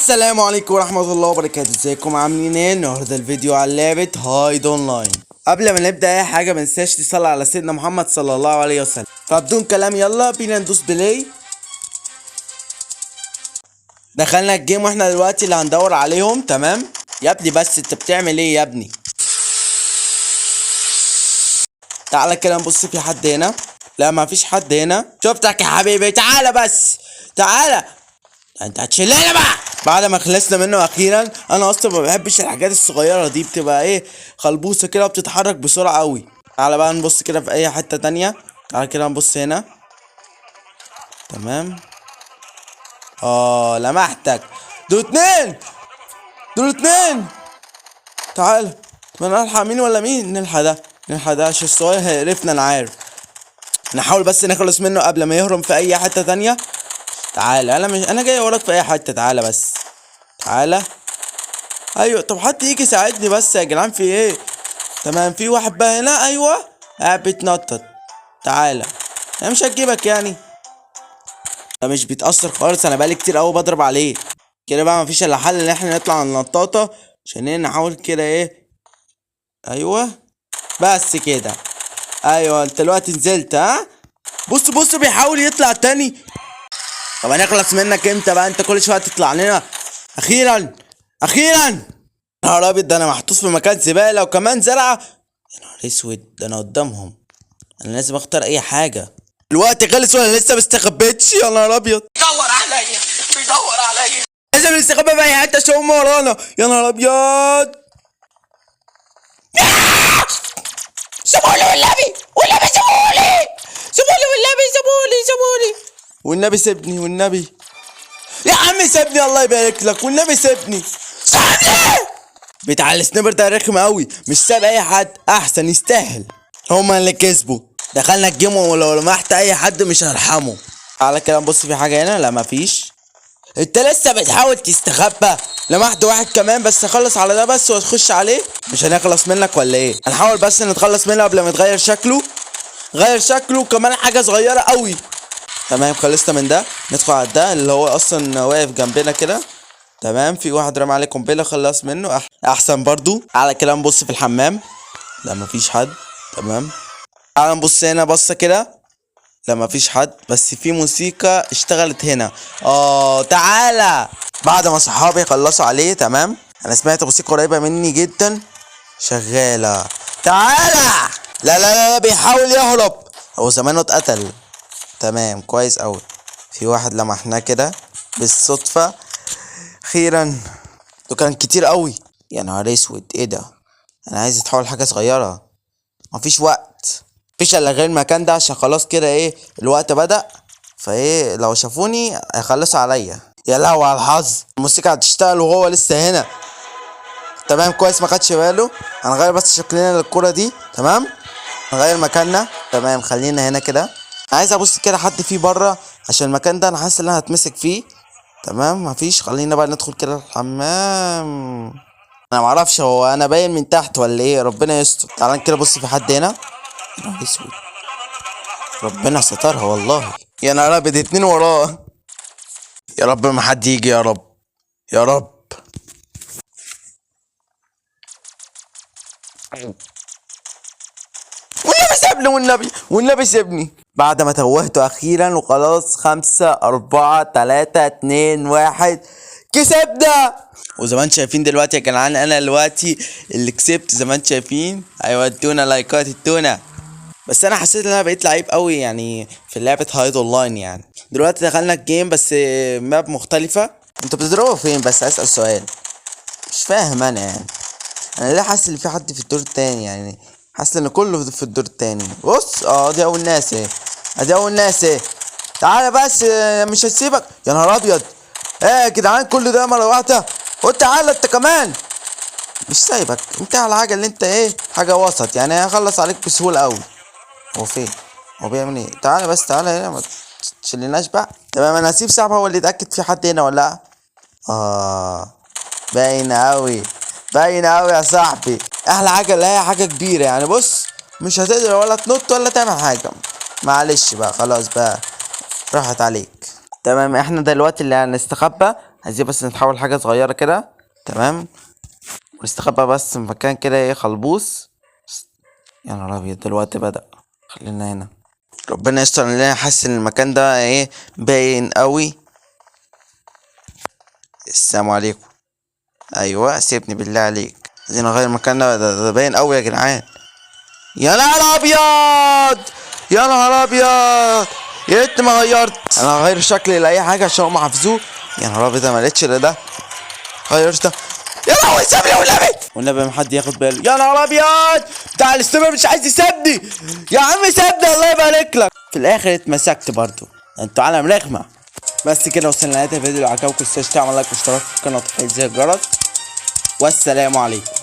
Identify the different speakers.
Speaker 1: السلام عليكم ورحمة الله وبركاته. ازيكم عاملين ايه؟ النهارده الفيديو على لعبة هايد اونلاين. قبل ما نبدأ اي حاجة منساش تصلي على سيدنا محمد صلى الله عليه وسلم. فبدون كلام يلا بينا ندوس بلاي. دخلنا الجيم واحنا دلوقتي اللي هندور عليهم. تمام يا ابني، بس انت بتعمل ايه يا ابني؟ تعالى كده نبص، في حد هنا؟ لا ما فيش حد هنا. شفتك يا حبيبي، تعالى بس تعالى. انت هتشيلنا بقى بعد ما خلصنا منه اخيرا. انا اصلا ما بحبش الحاجات الصغيره دي، بتبقى ايه، خلبوسه كده بتتحرك بسرعه قوي. تعالى بقى نبص كده في اي حته تانية. تعالى كده نبص هنا. تمام، لمحتك. دول اتنين. تعالى، ما نلحق مين ولا مين؟ نلحق ده عشان الصغير هيقرفنا انا عارف. نحاول بس نخلص منه قبل ما يهرم في اي حته تانية. تعالى، انا جاي وراك في اي حته. تعالى بس تعالى. ايوه، طب حد يجي يساعدني بس يا جدعان، في ايه؟ تمام، في واحد بقى هنا. ايوه قاعد بيتنطط. تعالى، انا مش هتجيبك يعني. ده مش بيتأثر خالص، انا بقالي كتير قوي بضرب عليه. كده بقى مفيش الا حل ان احنا نطلع على النطاطه عشان ايه، نحاول كده ايه. ايوه بس كده. ايوه انت دلوقتي نزلت، ها؟ بص بيحاول يطلع تاني. طب هنخلص منك امتى بقى؟ انت كل شويه تطلع لنا. اخيرا. نهار ابيض، ده انا محطوط في مكان زباله وكمان زرعه. يا نهار اسود، ده انا قدامهم. انا لازم اختار اي حاجه. الوقت خلص وانا لسه مستخبيتش. يا نهار ابيض، بيدور عليا. لازم نستخبى في اي حته عشان هم ورانا. يا نهار ابيض. سيبولي والنبي سيبولي والنبي سيبني والنبي. يا عم سيبني الله يبارك لك، والنبي سيبني. بتاع السنيبر ده رخم قوي، مش ساب اي حد. احسن يستاهل. هما اللي كسبوا. دخلنا الجيم ولو لمحت اي حد مش هرحمه. على كده نبص في حاجه هنا. لا مفيش. انت لسه بتحاول تستخبى؟ لمحت واحد كمان، بس اخلص على ده بس وتخش عليه. مش هنخلص منك ولا ايه؟ هنحاول بس نتخلص منه قبل ما يتغير شكله. غير شكله كمان حاجه صغيره قوي. تمام خلصنا من ده. ندخل على ده اللي هو اصلا واقف جنبنا كده. تمام، في واحد رمى عليه قنبله، خلص منه. احسن برضو. على كده نبص في الحمام. لا مفيش حد. تمام، تعال نبص هنا بصه كده. لا مفيش حد، بس في موسيقى اشتغلت هنا. تعالى. بعد ما صحابي خلصوا عليه. تمام، انا سمعت موسيقى قريبه مني جدا شغاله. تعالى. لا بيحاول يهرب. هو زمانه اتقتل. تمام كويس اوي. في واحد لمحناه كده بالصدفه. اخيرا. ده كان كتير قوي. يا نهار اسود، ايه ده؟ انا عايز اتحول حاجه صغيره. مفيش وقت. مفيش الا غير المكان ده عشان خلاص كده ايه، الوقت بدأ. فايه لو شافوني هيخلصوا عليا. يا لهوي على الحظ، الموسيقى هتشتغل وهو لسه هنا. تمام كويس، ما خدش باله. هنغير بس شكلنا للكرة دي. تمام، نغير مكاننا. تمام، خلينا هنا كده. عايز ابص كده حد فيه بره عشان المكان ده انا حاسس ان انا هتمسك فيه. تمام مفيش. خلينا بقى ندخل كده الحمام. انا معرفش هو انا باين من تحت ولا ايه، ربنا يستر. تعال كده بص في حد هنا. يا نهار اسود، ربنا سترها والله. يا نهار ابيض، اتنين وراه. يا رب ما حد يجي، يا رب يا رب. والنبي سيبني. بعد ما توهته اخيرا وخلاص. 5 4 3 2 1 كسبنا. وزي ما انتم شايفين دلوقتي يا جدعان، انا دلوقتي اللي كسبت. زي ما انتم شايفين. ايوه ادونا لايكات التونه. بس انا حسيت ان انا بقيت لعيب قوي يعني في لعبه هايد اونلاين. يعني دلوقتي دخلنا الجيم بس ماب مختلفه. انتوا بتضربوا فين بس؟ اسال سؤال، مش فاهم انا يعني. انا ليه حاسس ان في حد في الدور التاني؟ يعني حاسس ان كله في الدور التاني. بص دي اول ناس ايه. ادي اول ناس ايه. تعالى بس مش هسيبك. يا نهار ابيض، ايه يا جدعان كل ده مره واحده؟ قلت تعالى انت كمان. مش سايبك انت على حاجه اللي انت ايه، حاجه وسط يعني. هخلص عليك بسهوله قوي. هو فين؟ هو بيعمل ايه؟ تعالى بس تعالى هنا، ما تشيلناش بقى. تمام، انا هسيب صاحبي هو اللي يتاكد في حد هنا ولا لا. باين اوي يا صاحبي. احلى حاجه اللي هي حاجه كبيره يعني. بص مش هتقدر ولا تنط ولا تعمل حاجه. معلش بقى، خلاص بقى، راحت عليك. تمام، احنا دلوقتي اللي هنستخبى عايزين بس نتحول حاجة صغيرة كده. تمام. ونستخبى بس في مكان كده ايه خلبوس. يا نهار ابيض دلوقتي بدأ. خلينا هنا. ربنا يستر علينا. حاسس ان المكان ده ايه باين قوي. السلام عليكم. ايوه سيبني بالله عليك. عايزين نغير المكان ده باين قوي يا جدعان. يا نهار ابيض. يا نهار ابيض. يا ريتني ما غيرت. انا هغير شكلي لاي حاجه عشان هم حافظوه. يا نهار ابيض ما لقيتش الا ده. غيرت ده. يا لهوي سيبني والنبي ما حد ياخد باله. يا نهار ابيض بتاع الاستمرار مش عايز يسيبني. يا عم سيبني الله يبارك لك. في الاخر اتمسكت برضو. انتوا عالم رخمه. بس كده وصلنا لنهايه الفيديو. لو عجبكم التشجيع تعمل لايك واشتراك في القناه وتفعيل زر الجرس. والسلام عليكم.